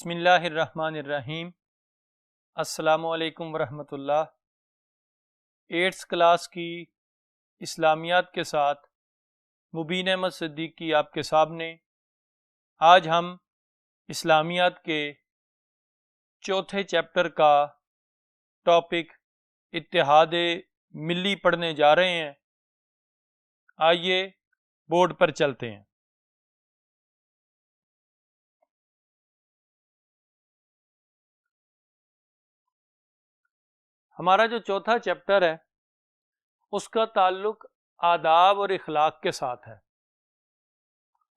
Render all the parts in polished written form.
بسم اللہ الرحمن الرحیم۔ السلام علیکم ورحمۃ اللہ۔ 8th کلاس کی اسلامیات کے ساتھ مبین احمد صدیقی آپ کے سامنے۔ آج ہم اسلامیات کے چوتھے چیپٹر کا ٹاپک اتحاد ملی پڑھنے جا رہے ہیں۔ آئیے بورڈ پر چلتے ہیں۔ ہمارا جو چوتھا چیپٹر ہے اس کا تعلق آداب اور اخلاق کے ساتھ ہے۔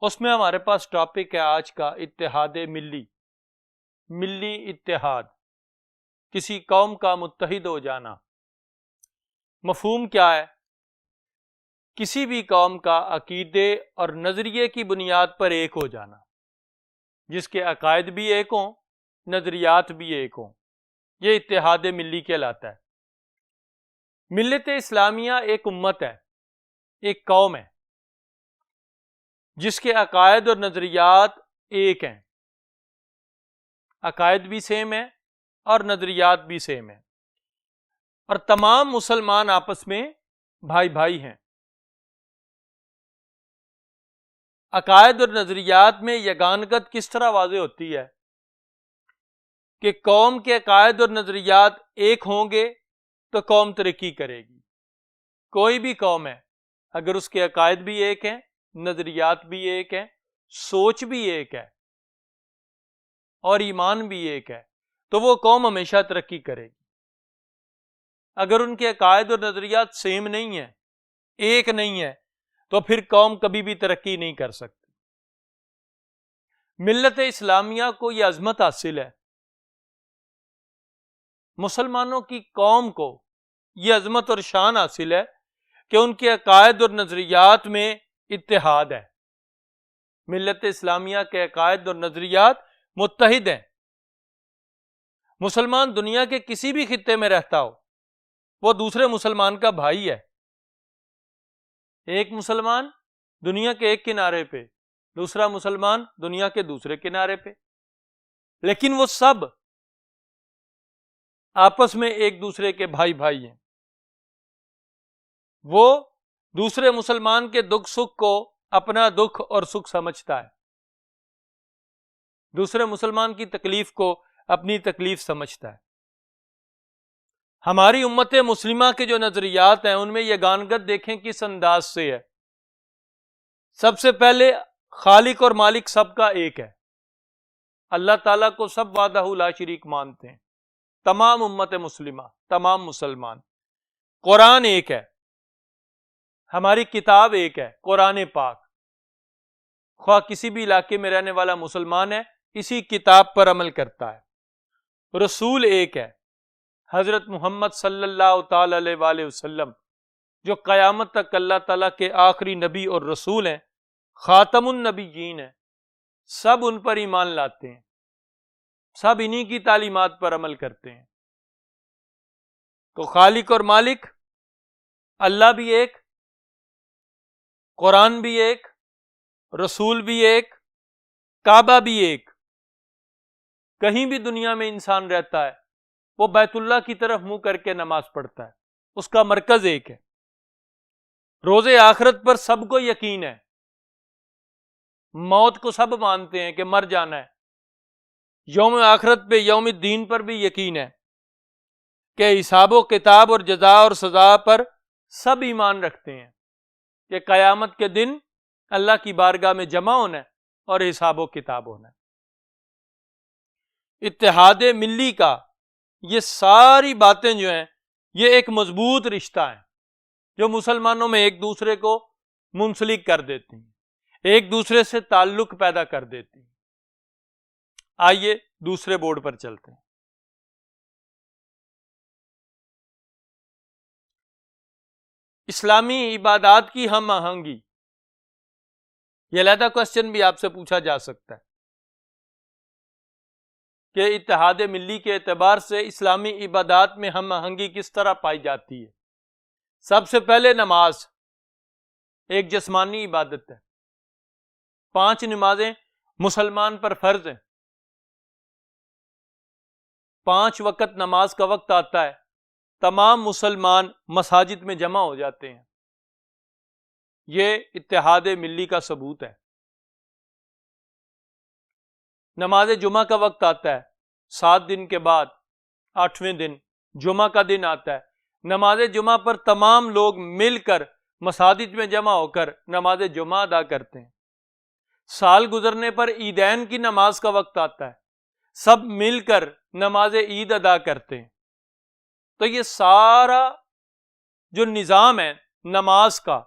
اس میں ہمارے پاس ٹاپک ہے آج کا اتحاد ملی، ملی اتحاد، کسی قوم کا متحد ہو جانا۔ مفہوم کیا ہے؟ کسی بھی قوم کا عقیدے اور نظریے کی بنیاد پر ایک ہو جانا، جس کے عقائد بھی ایک ہوں، نظریات بھی ایک ہوں، یہ اتحاد ملی کہلاتا ہے۔ ملت اسلامیہ ایک امت ہے، ایک قوم ہے جس کے عقائد اور نظریات ایک ہیں، عقائد بھی سیم ہیں اور نظریات بھی سیم ہیں، اور تمام مسلمان آپس میں بھائی بھائی ہیں۔ عقائد اور نظریات میں یگانگت کس طرح واضح ہوتی ہے کہ قوم کے عقائد اور نظریات ایک ہوں گے تو قوم ترقی کرے گی۔ کوئی بھی قوم ہے اگر اس کے عقائد بھی ایک ہیں، نظریات بھی ایک ہیں، سوچ بھی ایک ہے اور ایمان بھی ایک ہے تو وہ قوم ہمیشہ ترقی کرے گی۔ اگر ان کے عقائد اور نظریات سیم نہیں ہیں، ایک نہیں ہے، تو پھر قوم کبھی بھی ترقی نہیں کر سکتی۔ ملت اسلامیہ کو یہ عظمت حاصل ہے، مسلمانوں کی قوم کو یہ عظمت اور شان حاصل ہے کہ ان کے عقائد اور نظریات میں اتحاد ہے۔ ملت اسلامیہ کے عقائد اور نظریات متحد ہیں۔ مسلمان دنیا کے کسی بھی خطے میں رہتا ہو، وہ دوسرے مسلمان کا بھائی ہے۔ ایک مسلمان دنیا کے ایک کنارے پہ، دوسرا مسلمان دنیا کے دوسرے کنارے پہ، لیکن وہ سب آپس میں ایک دوسرے کے بھائی بھائی ہیں۔ وہ دوسرے مسلمان کے دکھ سکھ کو اپنا دکھ اور سکھ سمجھتا ہے، دوسرے مسلمان کی تکلیف کو اپنی تکلیف سمجھتا ہے۔ ہماری امت مسلمہ کے جو نظریات ہیں ان میں یہ یگانگت دیکھیں کس انداز سے ہے۔ سب سے پہلے خالق اور مالک سب کا ایک ہے، اللہ تعالیٰ کو سب وحدہ لا شریک مانتے ہیں، تمام امت مسلمہ، تمام مسلمان۔ قرآن ایک ہے، ہماری کتاب ایک ہے، قرآن پاک۔ خواہ کسی بھی علاقے میں رہنے والا مسلمان ہے، اسی کتاب پر عمل کرتا ہے۔ رسول ایک ہے، حضرت محمد صلی اللہ تعالی علیہ وآلہ وسلم، جو قیامت تک اللہ تعالیٰ کے آخری نبی اور رسول ہیں، خاتم النبیین ہیں، سب ان پر ایمان لاتے ہیں، سب انہی کی تعلیمات پر عمل کرتے ہیں۔ تو خالق اور مالک اللہ بھی ایک، قرآن بھی ایک، رسول بھی ایک، کعبہ بھی ایک۔ کہیں بھی دنیا میں انسان رہتا ہے وہ بیت اللہ کی طرف منہ کر کے نماز پڑھتا ہے، اس کا مرکز ایک ہے۔ روز آخرت پر سب کو یقین ہے، موت کو سب مانتے ہیں کہ مر جانا ہے۔ یوم آخرت پہ، یوم الدین پر بھی یقین ہے کہ حساب و کتاب اور جزا اور سزا پر سب ایمان رکھتے ہیں کہ قیامت کے دن اللہ کی بارگاہ میں جمع ہونا ہے اور حساب و کتاب ہونا ہے۔ اتحاد ملی کا یہ ساری باتیں جو ہیں یہ ایک مضبوط رشتہ ہے جو مسلمانوں میں ایک دوسرے کو منسلک کر دیتے ہیں، ایک دوسرے سے تعلق پیدا کر دیتے ہیں۔ آئیے دوسرے بورڈ پر چلتے ہیں۔ اسلامی عبادات کی ہم آہنگی، یہ علیحدہ کوسچن بھی آپ سے پوچھا جا سکتا ہے کہ اتحاد ملی کے اعتبار سے اسلامی عبادات میں ہم آہنگی کس طرح پائی جاتی ہے۔ سب سے پہلے نماز ایک جسمانی عبادت ہے، 5 نمازیں مسلمان پر فرض ہیں۔ 5 وقت نماز کا وقت آتا ہے، تمام مسلمان مساجد میں جمع ہو جاتے ہیں۔ یہ اتحاد ملی کا ثبوت ہے۔ نماز جمعہ کا وقت آتا ہے، 7 دن کے بعد 8ویں دن جمعہ کا دن آتا ہے، نماز جمعہ پر تمام لوگ مل کر مساجد میں جمع ہو کر نماز جمعہ ادا کرتے ہیں۔ سال گزرنے پر عیدین کی نماز کا وقت آتا ہے، سب مل کر نماز عید ادا کرتے ہیں۔ تو یہ سارا جو نظام ہے نماز کا،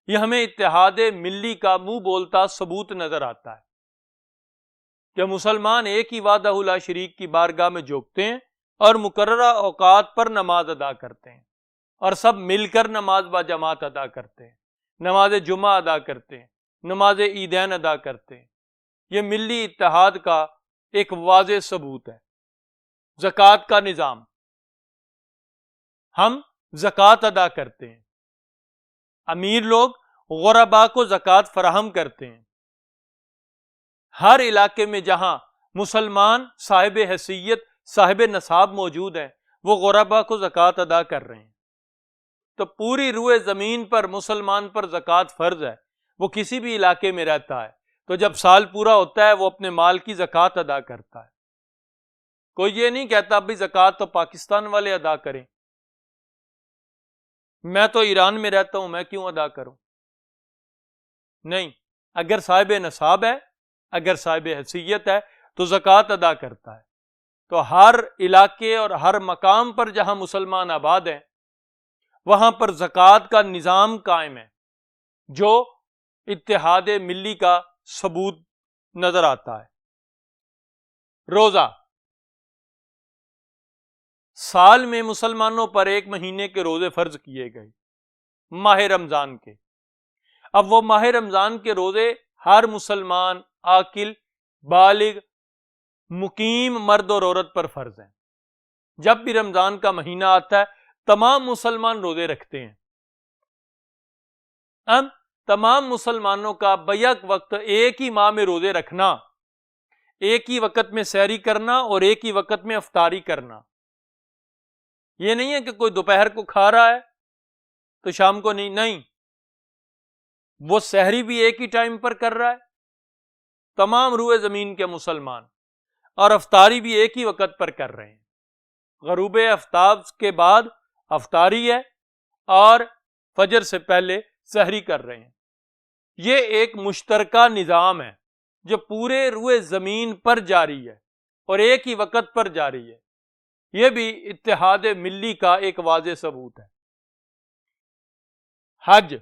یہ ہمیں اتحاد ملی کا منہ بولتا ثبوت نظر آتا ہے کہ مسلمان ایک ہی وحدہ لا شریک کی بارگاہ میں جھکتے ہیں اور مقررہ اوقات پر نماز ادا کرتے ہیں، اور سب مل کر نماز با جماعت ادا کرتے ہیں، نماز جمعہ ادا کرتے ہیں، نماز عیدین ادا کرتے ہیں۔ یہ ملی اتحاد کا ایک واضح ثبوت ہے۔ زکوٰۃ کا نظام، ہم زکوٰۃ ادا کرتے ہیں، امیر لوگ غرباء کو زکوٰۃ فراہم کرتے ہیں۔ ہر علاقے میں جہاں مسلمان صاحب حیثیت صاحب نصاب موجود ہیں، وہ غرباء کو زکوٰۃ ادا کر رہے ہیں۔ تو پوری روئے زمین پر مسلمان پر زکوٰۃ فرض ہے، وہ کسی بھی علاقے میں رہتا ہے تو جب سال پورا ہوتا ہے وہ اپنے مال کی زکوٰۃ ادا کرتا ہے۔ کوئی یہ نہیں کہتا بھائی زکوٰۃ تو پاکستان والے ادا کریں، میں تو ایران میں رہتا ہوں، میں کیوں ادا کروں؟ نہیں، اگر صاحب نصاب ہے، اگر صاحب حیثیت ہے تو زکوٰۃ ادا کرتا ہے۔ تو ہر علاقے اور ہر مقام پر جہاں مسلمان آباد ہیں وہاں پر زکوٰۃ کا نظام قائم ہے، جو اتحاد ملی کا ثبوت نظر آتا ہے۔ روزہ، سال میں مسلمانوں پر 1 مہینے کے روزے فرض کیے گئے، ماہ رمضان کے۔ اب وہ ماہ رمضان کے روزے ہر مسلمان عاقل بالغ مقیم مرد اور عورت پر فرض ہیں۔ جب بھی رمضان کا مہینہ آتا ہے تمام مسلمان روزے رکھتے ہیں۔ اب تمام مسلمانوں کا بیک وقت ایک ہی ماہ میں روزے رکھنا، ایک ہی وقت میں سحری کرنا اور ایک ہی وقت میں افطاری کرنا، یہ نہیں ہے کہ کوئی دوپہر کو کھا رہا ہے تو شام کو نہیں، وہ سحری بھی ایک ہی ٹائم پر کر رہا ہے تمام روئے زمین کے مسلمان، اور افطاری بھی ایک ہی وقت پر کر رہے ہیں۔ غروب آفتاب کے بعد افطاری ہے اور فجر سے پہلے سحری کر رہے ہیں۔ یہ ایک مشترکہ نظام ہے جو پورے روئے زمین پر جاری ہے اور ایک ہی وقت پر جاری ہے۔ یہ بھی اتحاد ملی کا ایک واضح ثبوت ہے۔ حج،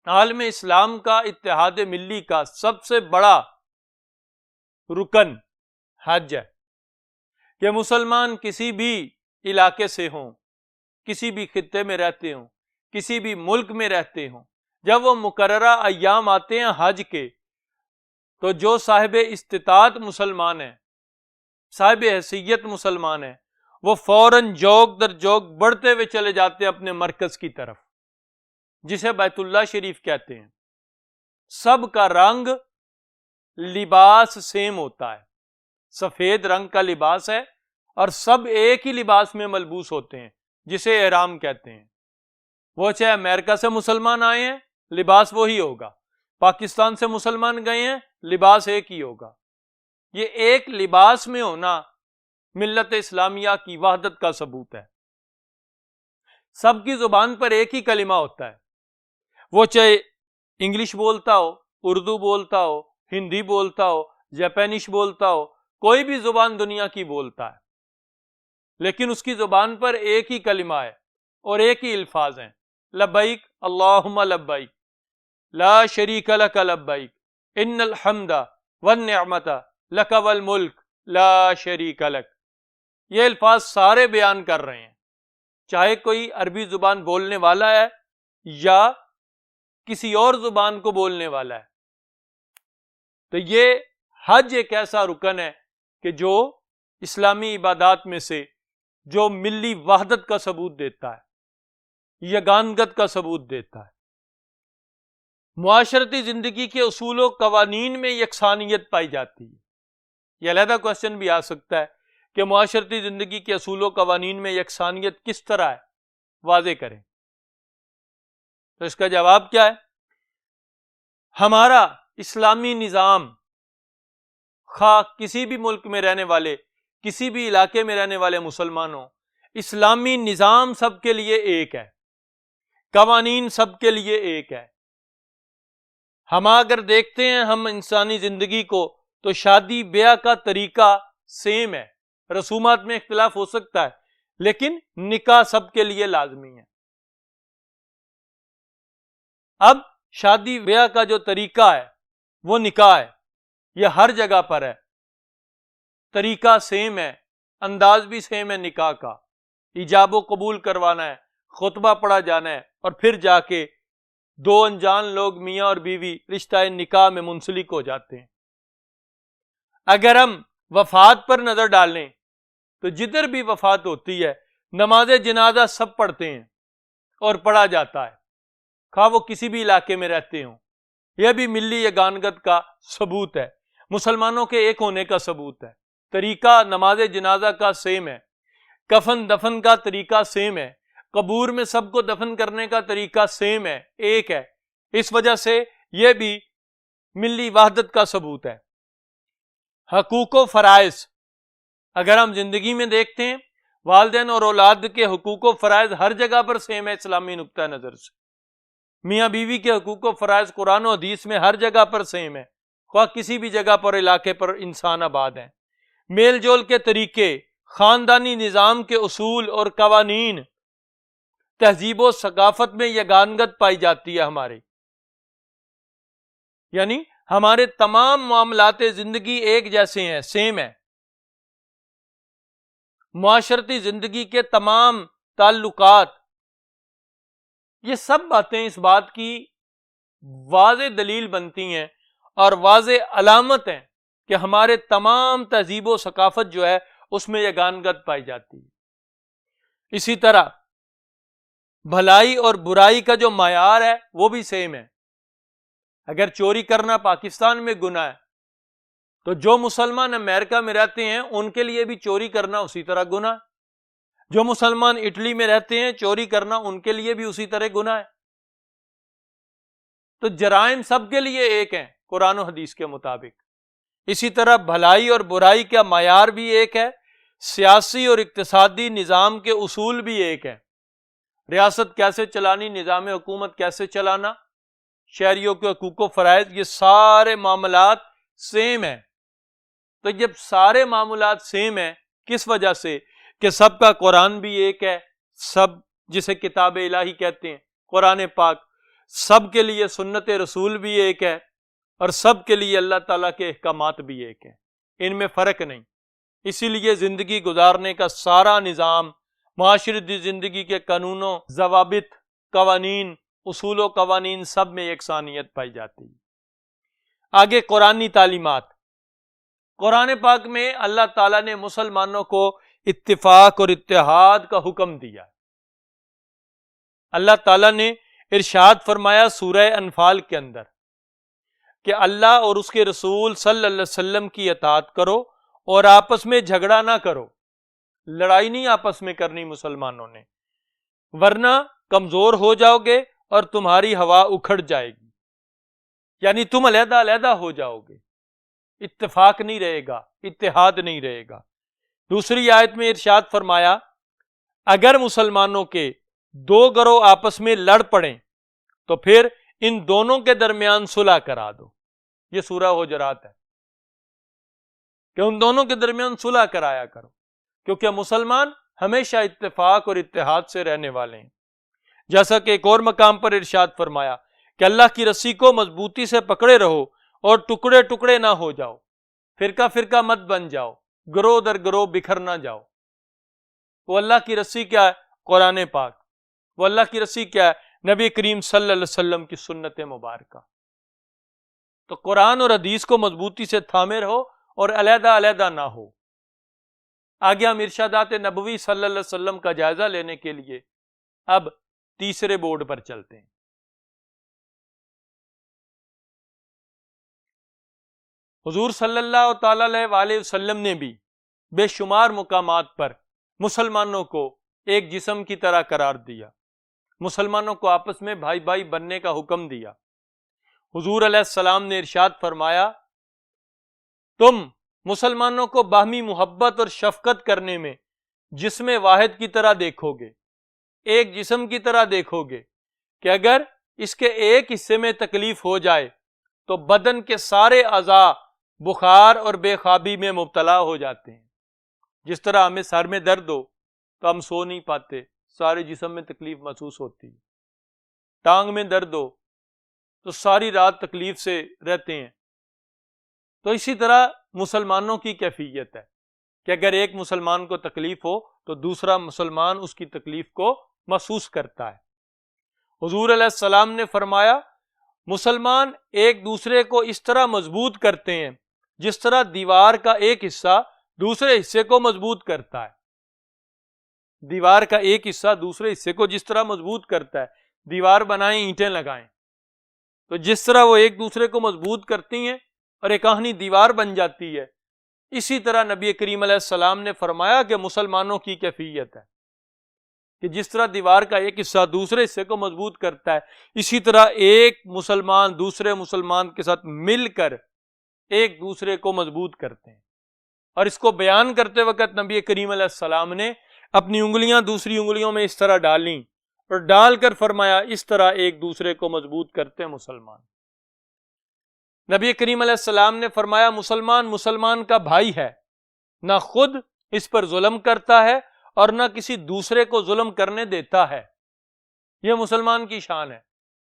عالم اسلام کا اتحاد ملی کا سب سے بڑا رکن حج ہے کہ مسلمان کسی بھی علاقے سے ہوں، کسی بھی خطے میں رہتے ہوں، کسی بھی ملک میں رہتے ہوں، جب وہ مقررہ ایام آتے ہیں حج کے تو جو صاحب استطاعت مسلمان ہیں، صاحب حیثیت مسلمان ہیں، وہ فوراً جوک در جوک بڑھتے ہوئے چلے جاتے ہیں اپنے مرکز کی طرف، جسے بیت اللہ شریف کہتے ہیں۔ سب کا رنگ لباس سیم ہوتا ہے، سفید رنگ کا لباس ہے اور سب ایک ہی لباس میں ملبوس ہوتے ہیں جسے احرام کہتے ہیں۔ وہ چاہے امریکہ سے مسلمان آئے ہیں لباس وہی ہوگا، پاکستان سے مسلمان گئے ہیں لباس ایک ہی ہوگا۔ یہ ایک لباس میں ہونا ملت اسلامیہ کی وحدت کا ثبوت ہے۔ سب کی زبان پر ایک ہی کلمہ ہوتا ہے، وہ چاہے انگلش بولتا ہو، اردو بولتا ہو، ہندی بولتا ہو، جاپانیش بولتا ہو، کوئی بھی زبان دنیا کی بولتا ہے، لیکن اس کی زبان پر ایک ہی کلمہ ہے اور ایک ہی الفاظ ہیں، لبیک اللہم لبیک لا شریک لک لبیک ان الحمد والنعمت لک والملک لا شریک لک۔ یہ الفاظ سارے بیان کر رہے ہیں، چاہے کوئی عربی زبان بولنے والا ہے یا کسی اور زبان کو بولنے والا ہے۔ تو یہ حج ایک ایسا رکن ہے کہ جو اسلامی عبادات میں سے جو ملی وحدت کا ثبوت دیتا ہے، یگانگت کا ثبوت دیتا ہے۔ معاشرتی زندگی کے اصول و قوانین میں یکسانیت پائی جاتی ہے۔ یہ علیحدہ کوشچن بھی آ سکتا ہے کہ معاشرتی زندگی کے اصول و قوانین میں یکسانیت کس طرح ہے، واضح کریں۔ تو اس کا جواب کیا ہے؟ ہمارا اسلامی نظام، خواہ کسی بھی ملک میں رہنے والے، کسی بھی علاقے میں رہنے والے مسلمانوں، اسلامی نظام سب کے لیے ایک ہے، قوانین سب کے لیے ایک ہے۔ ہم اگر دیکھتے ہیں ہم انسانی زندگی کو، تو شادی بیاہ کا طریقہ سیم ہے، رسومات میں اختلاف ہو سکتا ہے، لیکن نکاح سب کے لیے لازمی ہے۔ اب شادی بیاہ کا جو طریقہ ہے وہ نکاح ہے، یہ ہر جگہ پر ہے، طریقہ سیم ہے، انداز بھی سیم ہے نکاح کا، ایجاب و قبول کروانا ہے، خطبہ پڑھا جانا ہے، اور پھر جا کے دو انجان لوگ میاں اور بیوی رشتہ نکاح میں منسلک ہو جاتے ہیں۔ اگر ہم وفات پر نظر ڈالیں تو جدھر بھی وفات ہوتی ہے نماز جنازہ سب پڑھتے ہیں اور پڑھا جاتا ہے، خواہ وہ کسی بھی علاقے میں رہتے ہوں۔ یہ بھی ملی یگانگت کا ثبوت ہے، مسلمانوں کے ایک ہونے کا ثبوت ہے۔ طریقہ نماز جنازہ کا سیم ہے، کفن دفن کا طریقہ سیم ہے، قبور میں سب کو دفن کرنے کا طریقہ سیم ہے، ایک ہے۔ اس وجہ سے یہ بھی ملی وحدت کا ثبوت ہے۔ حقوق و فرائض اگر ہم زندگی میں دیکھتے ہیں، والدین اور اولاد کے حقوق و فرائض ہر جگہ پر سیم ہے اسلامی نقطہ نظر سے۔ میاں بیوی کے حقوق و فرائض قرآن و حدیث میں ہر جگہ پر سیم ہے، خواہ کسی بھی جگہ پر علاقے پر انسان آباد ہیں۔ میل جول کے طریقے، خاندانی نظام کے اصول اور قوانین، تہذیب و ثقافت میں یگانگت پائی جاتی ہے ہماری، یعنی ہمارے تمام معاملات زندگی ایک جیسے ہیں، سیم ہیں۔ معاشرتی زندگی کے تمام تعلقات، یہ سب باتیں اس بات کی واضح دلیل بنتی ہیں اور واضح علامت ہیں کہ ہمارے تمام تہذیب و ثقافت جو ہے اس میں یگانگت پائی جاتی ہے۔ اسی طرح بھلائی اور برائی کا جو معیار ہے وہ بھی سیم ہے۔ اگر چوری کرنا پاکستان میں گناہ ہے تو جو مسلمان امریکہ میں رہتے ہیں ان کے لیے بھی چوری کرنا اسی طرح گناہ ہے، جو مسلمان اٹلی میں رہتے ہیں چوری کرنا ان کے لیے بھی اسی طرح گناہ ہے۔ تو جرائم سب کے لیے ایک ہیں قرآن و حدیث کے مطابق۔ اسی طرح بھلائی اور برائی کا معیار بھی ایک ہے، سیاسی اور اقتصادی نظام کے اصول بھی ایک ہیں، ریاست کیسے چلانی، نظام حکومت کیسے چلانا، شہریوں کے حقوق و فرائض، یہ سارے معاملات سیم ہیں۔ تو جب سارے معاملات سیم ہیں، کس وجہ سے؟ کہ سب کا قرآن بھی ایک ہے، سب جسے کتاب الہی کہتے ہیں قرآن پاک، سب کے لیے سنت رسول بھی ایک ہے، اور سب کے لیے اللہ تعالیٰ کے احکامات بھی ایک ہیں، ان میں فرق نہیں۔ اسی لیے زندگی گزارنے کا سارا نظام، معاشرتی زندگی کے قانونوں، ضوابط، قوانین، اصول و قوانین سب میں یکسانیت پائی جاتی ہے۔ آگے قرآنی تعلیمات، قرآن پاک میں اللہ تعالیٰ نے مسلمانوں کو اتفاق اور اتحاد کا حکم دیا۔ اللہ تعالیٰ نے ارشاد فرمایا سورہ انفال کے اندر کہ اللہ اور اس کے رسول صلی اللہ علیہ وسلم کی اطاعت کرو اور آپس میں جھگڑا نہ کرو، لڑائی نہیں آپس میں کرنی مسلمانوں نے، ورنہ کمزور ہو جاؤ گے اور تمہاری ہوا اکھڑ جائے گی، یعنی تم علیحدہ علیحدہ ہو جاؤ گے، اتفاق نہیں رہے گا، اتحاد نہیں رہے گا۔ دوسری آیت میں ارشاد فرمایا اگر مسلمانوں کے دو گروہ آپس میں لڑ پڑیں تو پھر ان دونوں کے درمیان صلح کرا دو، یہ سورہ حجرات ہے کہ ان دونوں کے درمیان صلح کرایا کرو، کیونکہ مسلمان ہمیشہ اتفاق اور اتحاد سے رہنے والے ہیں۔ جیسا کہ ایک اور مقام پر ارشاد فرمایا کہ اللہ کی رسی کو مضبوطی سے پکڑے رہو اور ٹکڑے ٹکڑے نہ ہو جاؤ، فرقہ فرقہ مت بن جاؤ، گروہ در گروہ بکھر نہ جاؤ۔ وہ اللہ کی رسی کیا ہے؟ قرآن پاک۔ وہ اللہ کی رسی کیا ہے؟ نبی کریم صلی اللہ علیہ وسلم کی سنت مبارکہ۔ تو قرآن اور حدیث کو مضبوطی سے تھامے رہو اور علیحدہ علیحدہ نہ ہو۔ آگے ہم ارشادات نبوی صلی اللہ علیہ وسلم کا جائزہ لینے کے لیے اب تیسرے بورڈ پر چلتے ہیں۔ حضور صلی اللہ تعالی علیہ وسلم نے بھی بے شمار مقامات پر مسلمانوں کو ایک جسم کی طرح قرار دیا، مسلمانوں کو آپس میں بھائی بھائی بننے کا حکم دیا۔ حضور علیہ السلام نے ارشاد فرمایا، تم مسلمانوں کو باہمی محبت اور شفقت کرنے میں جسم واحد کی طرح دیکھو گے، ایک جسم کی طرح دیکھو گے کہ اگر اس کے ایک حصے میں تکلیف ہو جائے تو بدن کے سارے اعضاء بخار اور بے خوابی میں مبتلا ہو جاتے ہیں۔ جس طرح ہمیں سر میں درد ہو تو ہم سو نہیں پاتے، سارے جسم میں تکلیف محسوس ہوتی ہے۔ ٹانگ میں درد ہو تو ساری رات تکلیف سے رہتے ہیں۔ تو اسی طرح مسلمانوں کی کیفیت ہے کہ اگر ایک مسلمان کو تکلیف ہو تو دوسرا مسلمان اس کی تکلیف کو محسوس کرتا ہے۔ حضور علیہ السلام نے فرمایا، مسلمان ایک دوسرے کو اس طرح مضبوط کرتے ہیں جس طرح دیوار کا ایک حصہ دوسرے حصے کو مضبوط کرتا ہے۔ دیوار کا ایک حصہ دوسرے حصے کو جس طرح مضبوط کرتا ہے، دیوار بنائیں، اینٹیں لگائیں، تو جس طرح وہ ایک دوسرے کو مضبوط کرتی ہیں اور ایک آہنی دیوار بن جاتی ہے، اسی طرح نبی کریم علیہ السلام نے فرمایا کہ مسلمانوں کی کیفیت ہے کہ جس طرح دیوار کا ایک حصہ دوسرے حصے کو مضبوط کرتا ہے، اسی طرح ایک مسلمان دوسرے مسلمان کے ساتھ مل کر ایک دوسرے کو مضبوط کرتے ہیں۔ اور اس کو بیان کرتے وقت نبی کریم علیہ السلام نے اپنی انگلیاں دوسری انگلیوں میں اس طرح ڈالیں اور ڈال کر فرمایا، اس طرح ایک دوسرے کو مضبوط کرتے ہیں مسلمان۔ نبی کریم علیہ السلام نے فرمایا، مسلمان مسلمان کا بھائی ہے، نہ خود اس پر ظلم کرتا ہے اور نہ کسی دوسرے کو ظلم کرنے دیتا ہے۔ یہ مسلمان کی شان ہے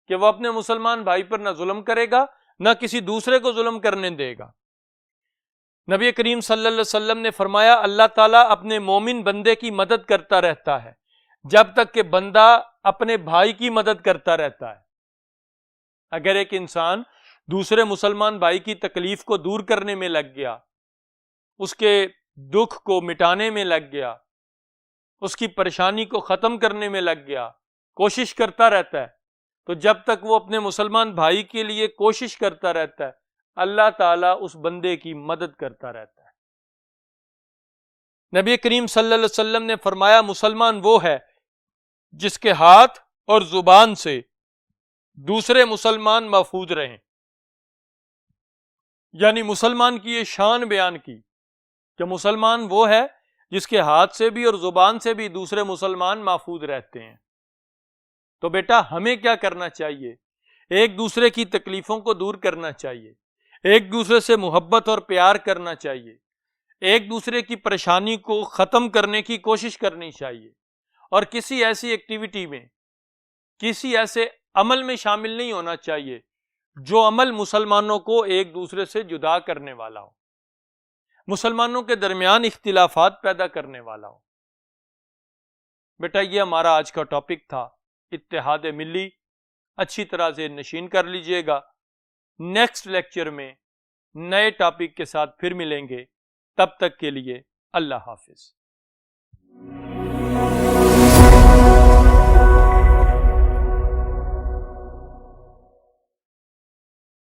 کہ وہ اپنے مسلمان بھائی پر نہ ظلم کرے گا، نہ کسی دوسرے کو ظلم کرنے دے گا۔ نبی کریم صلی اللہ علیہ وسلم نے فرمایا، اللہ تعالیٰ اپنے مومن بندے کی مدد کرتا رہتا ہے جب تک کہ بندہ اپنے بھائی کی مدد کرتا رہتا ہے۔ اگر ایک انسان دوسرے مسلمان بھائی کی تکلیف کو دور کرنے میں لگ گیا، اس کے دکھ کو مٹانے میں لگ گیا، اس کی پریشانی کو ختم کرنے میں لگ گیا، کوشش کرتا رہتا ہے، تو جب تک وہ اپنے مسلمان بھائی کے لیے کوشش کرتا رہتا ہے، اللہ تعالیٰ اس بندے کی مدد کرتا رہتا ہے۔ نبی کریم صلی اللہ علیہ وسلم نے فرمایا، مسلمان وہ ہے جس کے ہاتھ اور زبان سے دوسرے مسلمان محفوظ رہیں۔ یعنی مسلمان کی یہ شان بیان کی کہ مسلمان وہ ہے جس کے ہاتھ سے بھی اور زبان سے بھی دوسرے مسلمان محفوظ رہتے ہیں۔ تو بیٹا ہمیں کیا کرنا چاہیے؟ ایک دوسرے کی تکلیفوں کو دور کرنا چاہیے، ایک دوسرے سے محبت اور پیار کرنا چاہیے، ایک دوسرے کی پریشانی کو ختم کرنے کی کوشش کرنی چاہیے، اور کسی ایسی ایکٹیویٹی میں، کسی ایسے عمل میں شامل نہیں ہونا چاہیے جو عمل مسلمانوں کو ایک دوسرے سے جدا کرنے والا ہو، مسلمانوں کے درمیان اختلافات پیدا کرنے والا ہو۔ بیٹا یہ ہمارا آج کا ٹاپک تھا، اتحاد ملی۔ اچھی طرح سے نشین کر لیجئے گا۔ نیکسٹ لیکچر میں نئے ٹاپک کے ساتھ پھر ملیں گے، تب تک کے لیے اللہ حافظ۔